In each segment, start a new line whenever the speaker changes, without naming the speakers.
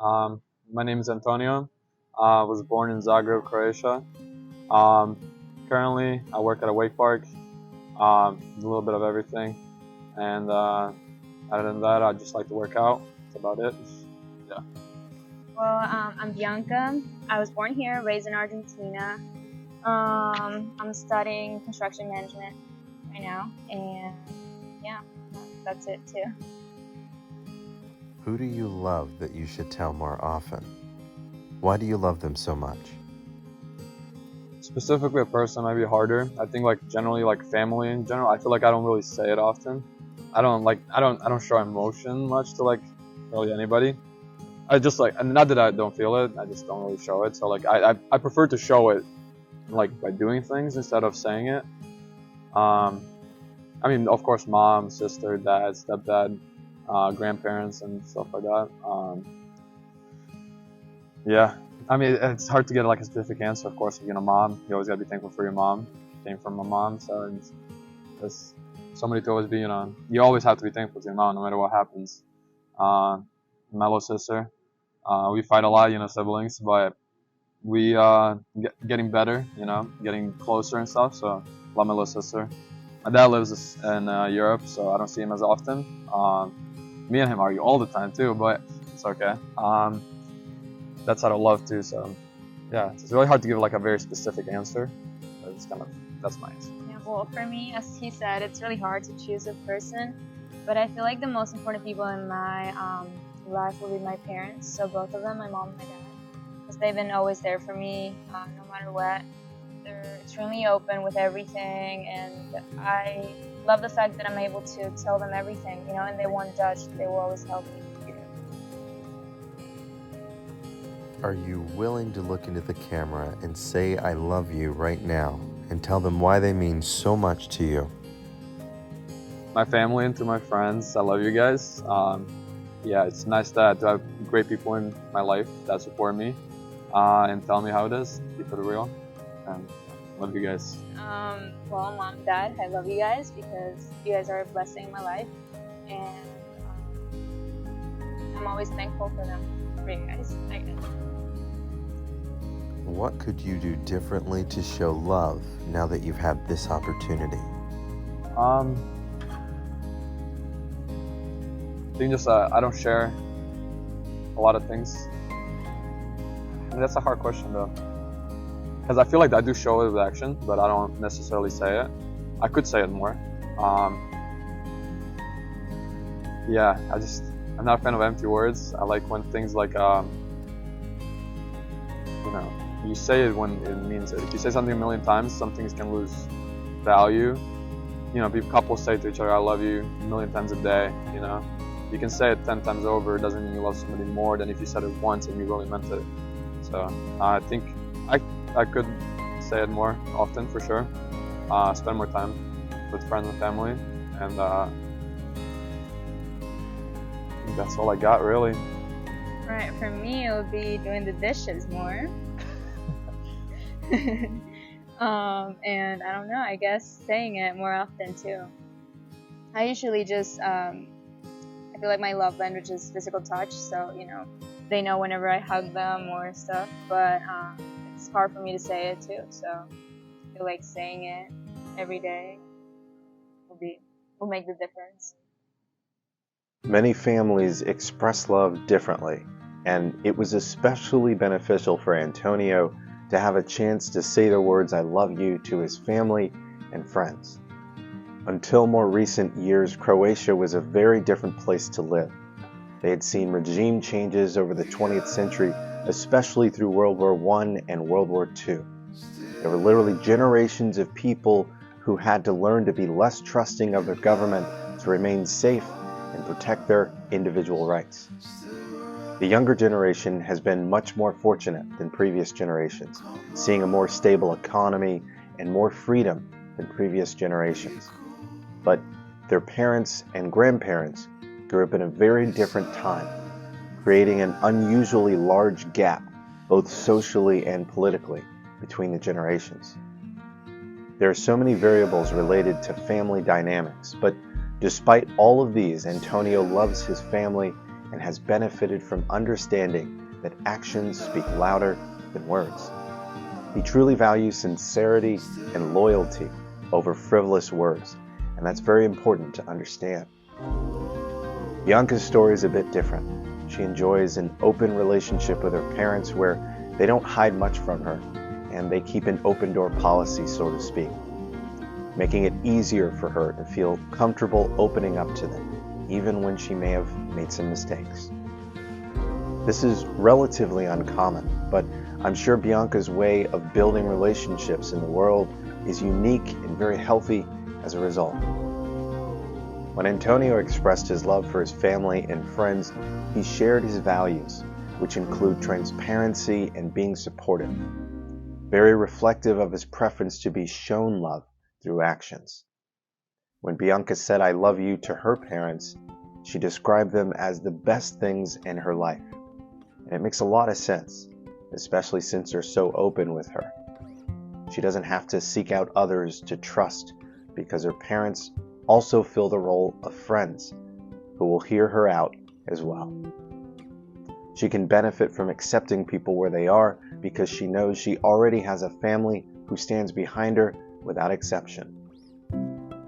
My name is Antonio. I was born in Zagreb, Croatia. Um, Currently, I work at a wake park, a little bit of everything. And other than that, I just like to work out. That's about it. Yeah.
I'm Bianca. I was born here, raised in Argentina. I'm studying construction management right now, and yeah, that's it too.
Who do you love that you should tell more often? Why do you love them so much?
Specifically, a person might be harder. I think like generally like family in general. I feel like I don't really say it often. I don't show emotion much to like really anybody. I just like, and not that I don't feel it. I just don't really show it. So like I prefer to show it like by doing things instead of saying it. Um, I mean, of course, mom, sister, dad, stepdad, grandparents, and stuff like that. Yeah, I mean, it's hard to get like a specific answer. Of course, being a mom, you always gotta be thankful for your mom. Came from a mom, so there's somebody to always be. You always have to be thankful to your mom, no matter what happens. My little sister, we fight a lot, siblings, but we getting better, getting closer and stuff. So love my little sister. My dad lives in Europe, so I don't see him as often. Me and him argue all the time too, but it's okay. That's out of love too. So yeah, it's really hard to give like a very specific answer. But that's my answer.
Yeah, well, for me, as he said, it's really hard to choose a person, but I feel like the most important people in my life will be my parents. So both of them, my mom and my dad, because they've been always there for me, no matter what. They're extremely open with everything, and I love the fact that I'm able to tell them everything, and they won't judge. They will always help me.
Are you willing to look into the camera and say I love you right now and tell them why they mean so much to you?
My family and to my friends, I love you guys. Yeah, it's nice to have great people in my life that support me and tell me how it is, keep it real, and love you guys.
Well, mom, dad, I love you guys because you guys are a blessing in my life, and I'm always thankful for them, for you guys. I guess.
What could you do differently to show love now that you've had this opportunity?
I think just I don't share a lot of things. I mean, that's a hard question though, because I feel like I do show it with action, but I don't necessarily say it. I could say it more. Yeah, I'm not a fan of empty words. I like when things like you say it when it means it. If you say something a million times, some things can lose value. Couples say to each other, I love you a million times a day, You can say it 10 times over, it doesn't mean you love somebody more than if you said it once and you really meant it. So I think I could say it more often for sure. Spend more time with friends and family, and I think that's all I got really.
Right, for me, it would be doing the dishes more. And I don't know, I guess saying it more often too. I usually just, I feel like my love language is physical touch, so, they know whenever I hug them or stuff, but it's hard for me to say it too, so I feel like saying it every day will make the difference.
Many families express love differently, and it was especially beneficial for Antonio to have a chance to say the words I love you to his family and friends. Until more recent years, Croatia was a very different place to live. They had seen regime changes over the 20th century, especially through World War I and World War II. There were literally generations of people who had to learn to be less trusting of their government to remain safe and protect their individual rights. The younger generation has been much more fortunate than previous generations, seeing a more stable economy and more freedom than previous generations. But their parents and grandparents grew up in a very different time, creating an unusually large gap, both socially and politically, between the generations. There are so many variables related to family dynamics, but despite all of these, Antonio loves his family and has benefited from understanding that actions speak louder than words. He truly values sincerity and loyalty over frivolous words, and that's very important to understand. Bianca's story is a bit different. She enjoys an open relationship with her parents where they don't hide much from her, and they keep an open door policy, so to speak, making it easier for her to feel comfortable opening up to them, even when she may have made some mistakes. This is relatively uncommon, but I'm sure Bianca's way of building relationships in the world is unique and very healthy as a result. When Antonio expressed his love for his family and friends, he shared his values, which include transparency and being supportive, very reflective of his preference to be shown love through actions. When Bianca said "I love you" to her parents, she described them as the best things in her life. And it makes a lot of sense, especially since they're so open with her. She doesn't have to seek out others to trust because her parents also fill the role of friends who will hear her out as well. She can benefit from accepting people where they are because she knows she already has a family who stands behind her without exception.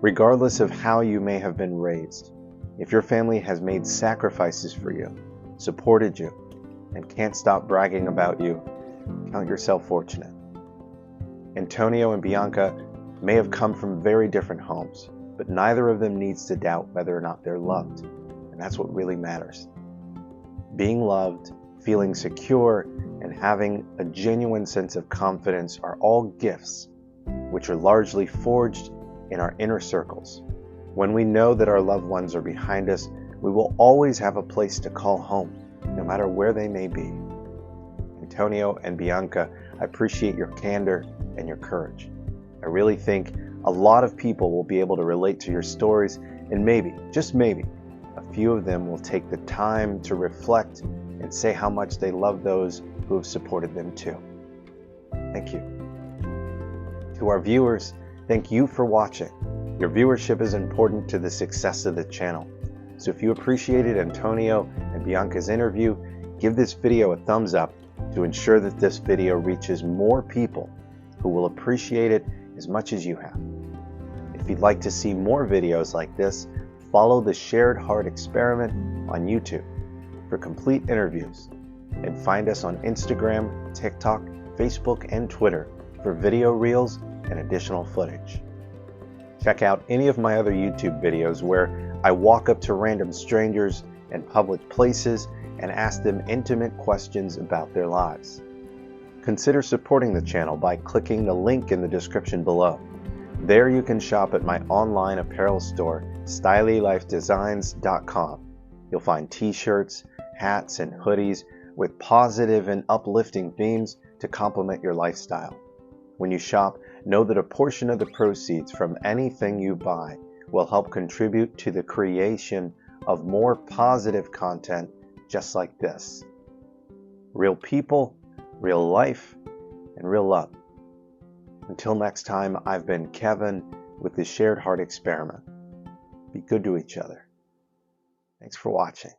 Regardless of how you may have been raised, if your family has made sacrifices for you, supported you, and can't stop bragging about you, count yourself fortunate. Antonio and Bianca may have come from very different homes, but neither of them needs to doubt whether or not they're loved, and that's what really matters. Being loved, feeling secure, and having a genuine sense of confidence are all gifts which are largely forged in our inner circles. When we know that our loved ones are behind us, we will always have a place to call home, no matter where they may be. Antonio and Bianca, I appreciate your candor and your courage. I really think a lot of people will be able to relate to your stories, and maybe, just maybe, a few of them will take the time to reflect and say how much they love those who have supported them too. Thank you. To our viewers, thank you for watching. Your viewership is important to the success of the channel. So if you appreciated Antonio and Bianca's interview, give this video a thumbs up to ensure that this video reaches more people who will appreciate it as much as you have. If you'd like to see more videos like this, follow the Shared Heart Experiment on YouTube for complete interviews, and find us on Instagram, TikTok, Facebook, and Twitter for video reels and additional footage. Check out any of my other YouTube videos where I walk up to random strangers in public places and ask them intimate questions about their lives. Consider supporting the channel by clicking the link in the description below. There you can shop at my online apparel store, StyleyLifeDesigns.com. You'll find t-shirts, hats, and hoodies with positive and uplifting themes to complement your lifestyle. When you shop, know that a portion of the proceeds from anything you buy will help contribute to the creation of more positive content just like this. Real people, real life, and real love. Until next time, I've been Kevin with the Shared Heart Experiment. Be good to each other. Thanks for watching.